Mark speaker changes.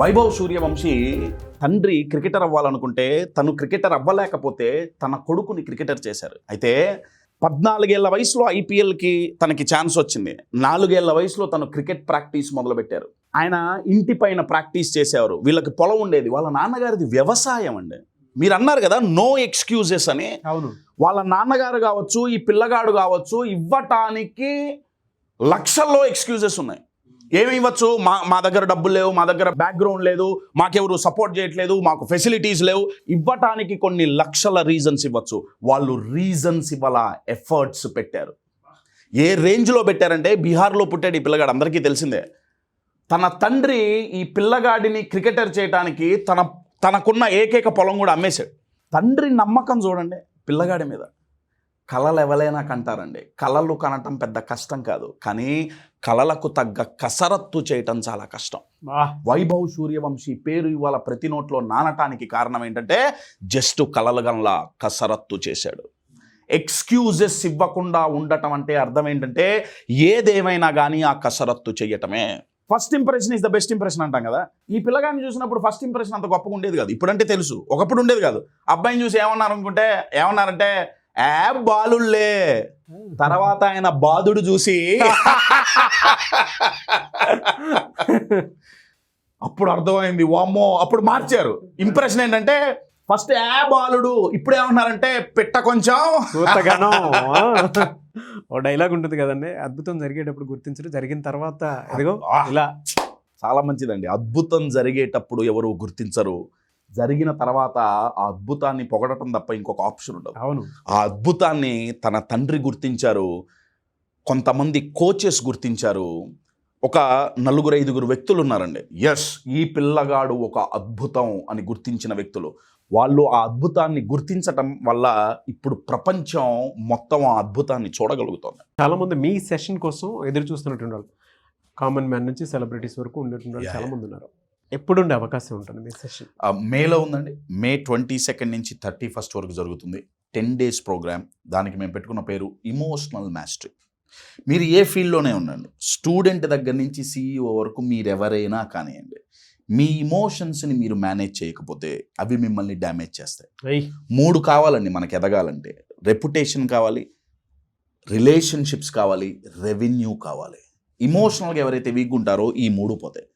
Speaker 1: వైభవ్ సూర్యవంశీ తండ్రి క్రికెటర్ అవ్వాలనుకుంటే తను క్రికెటర్ అవ్వలేకపోతే తన కొడుకుని క్రికెటర్ చేశారు. అయితే 14 ఏళ్ల వయసులో ఐపీఎల్కి తనకి ఛాన్స్ వచ్చింది. 4 ఏళ్ల వయసులో తను క్రికెట్ ప్రాక్టీస్ మొదలుపెట్టారు. ఆయన ఇంటి పైన ప్రాక్టీస్ చేసేవారు. వీళ్ళకి పొలం ఉండేది. వాళ్ళ నాన్నగారిది వ్యవసాయం అండి. మీరు అన్నారు కదా నో ఎక్స్క్యూజెస్ అని.
Speaker 2: అవును.
Speaker 1: వాళ్ళ నాన్నగారు కావచ్చు, ఈ పిల్లగాడు కావచ్చు, ఇవ్వటానికి లక్షల్లో ఎక్స్క్యూజెస్ ఉన్నాయి. ఏమి ఇవ్వచ్చు? మా దగ్గర డబ్బులు లేవు, మా దగ్గర బ్యాక్గ్రౌండ్ లేదు, మాకెవరు సపోర్ట్ చేయట్లేదు, మాకు ఫెసిలిటీస్ లేవు. ఇవ్వటానికి కొన్ని లక్షల రీజన్స్ ఇవ్వచ్చు. వాళ్ళు రీజన్స్ ఇవ్వాల, ఎఫర్ట్స్ పెట్టారు. ఏ రేంజ్లో పెట్టారంటే బీహార్లో పుట్టాడు ఈ పిల్లగాడు, అందరికీ తెలిసిందే. తన తండ్రి ఈ పిల్లగాడిని క్రికెటర్ చేయడానికి తనకున్న ఏకైక పొలం కూడా అమ్మేశాడు. తండ్రి నమ్మకం చూడండి పిల్లగాడి మీద. కళలు ఎవరైనా కంటారండి. కళలు కనటం పెద్ద కష్టం కాదు, కానీ కళలకు తగ్గ కసరత్తు చేయటం చాలా కష్టం. వైభవ్ సూర్యవంశీ పేరు ఇవాళ ప్రతి నోట్లో నానటానికి కారణం ఏంటంటే జస్ట్ కళలు గనలా కసరత్తు చేశాడు. ఎక్స్క్యూజెస్ ఇవ్వకుండా ఉండటం అంటే అర్థం ఏంటంటే ఏదేమైనా కానీ ఆ కసరత్తు చేయటమే. First impression is the best impression అంటాం కదా. ఈ పిల్లగాన్ని చూసినప్పుడు ఫస్ట్ ఇంప్రెషన్ అంత గొప్పగా ఉండేది కాదు. ఇప్పుడంటే తెలుసు, ఒకప్పుడు ఉండేది కాదు. అబ్బాయిని చూసి ఏమన్నారంటే బాలుళ్ళే. తర్వాత ఆయన బాధుడు చూసి అప్పుడు అర్థమైంది, వామ్మో. అప్పుడు మార్చారు ఇంప్రెషన్. ఏంటంటే ఫస్ట్ బాలుడు, ఇప్పుడు ఏమన్నారంటే పెట్ట కొంచెం
Speaker 2: పూర్తగానో. ఓ డైలాగ్ ఉంటుంది కదండి, అద్భుతం జరిగేటప్పుడు గుర్తించరు, జరిగిన తర్వాత ఇదిగో ఇలా.
Speaker 1: చాలా మంచిదండి. అద్భుతం జరిగేటప్పుడు ఎవరు గుర్తించరు, జరిగిన తర్వాత ఆ అద్భుతాన్ని పొగడటం తప్ప ఇంకొక ఆప్షన్ ఉండదు.
Speaker 2: అవును.
Speaker 1: ఆ అద్భుతాన్ని తన తండ్రి గుర్తించారు, కొంతమంది కోచెస్ గుర్తించారు, ఒక 4-5 వ్యక్తులు ఉన్నారండి. ఎస్, ఈ పిల్లగాడు ఒక అద్భుతం అని గుర్తించిన వ్యక్తులు. వాళ్ళు ఆ అద్భుతాన్ని గుర్తించటం వల్ల ఇప్పుడు ప్రపంచం మొత్తం ఆ అద్భుతాన్ని చూడగలుగుతుంది.
Speaker 2: చాలా మంది మీ సెషన్ కోసం ఎదురు చూస్తున్నటువంటి వాళ్ళు, కామన్ మ్యాన్ నుంచి సెలబ్రిటీస్ వరకు ఉండేటువంటి వాళ్ళు చాలా మంది ఉన్నారు. ఎప్పుడు ఉండే అవకాశం ఉంటుంది మీ సెషన్?
Speaker 1: మేలో ఉందండి. మే 22 నుంచి 31 వరకు జరుగుతుంది. 10 days ప్రోగ్రామ్. దానికి మేము పెట్టుకున్న పేరు ఇమోషనల్ మాస్టరీ. మీరు ఏ ఫీల్డ్లోనే ఉండండి, స్టూడెంట్ దగ్గర నుంచి CEO వరకు మీరెవరైనా కానివ్వండి, మీ ఇమోషన్స్ని మీరు మేనేజ్ చేయకపోతే అవి మిమ్మల్ని డ్యామేజ్ చేస్తాయి. 3 కావాలండి మనకు ఎదగాలంటే. రెప్యుటేషన్ కావాలి, రిలేషన్షిప్స్ కావాలి, రెవెన్యూ కావాలి. ఇమోషనల్గా ఎవరైతే వీక్ ఉంటారో ఈ 3 పోతాయి.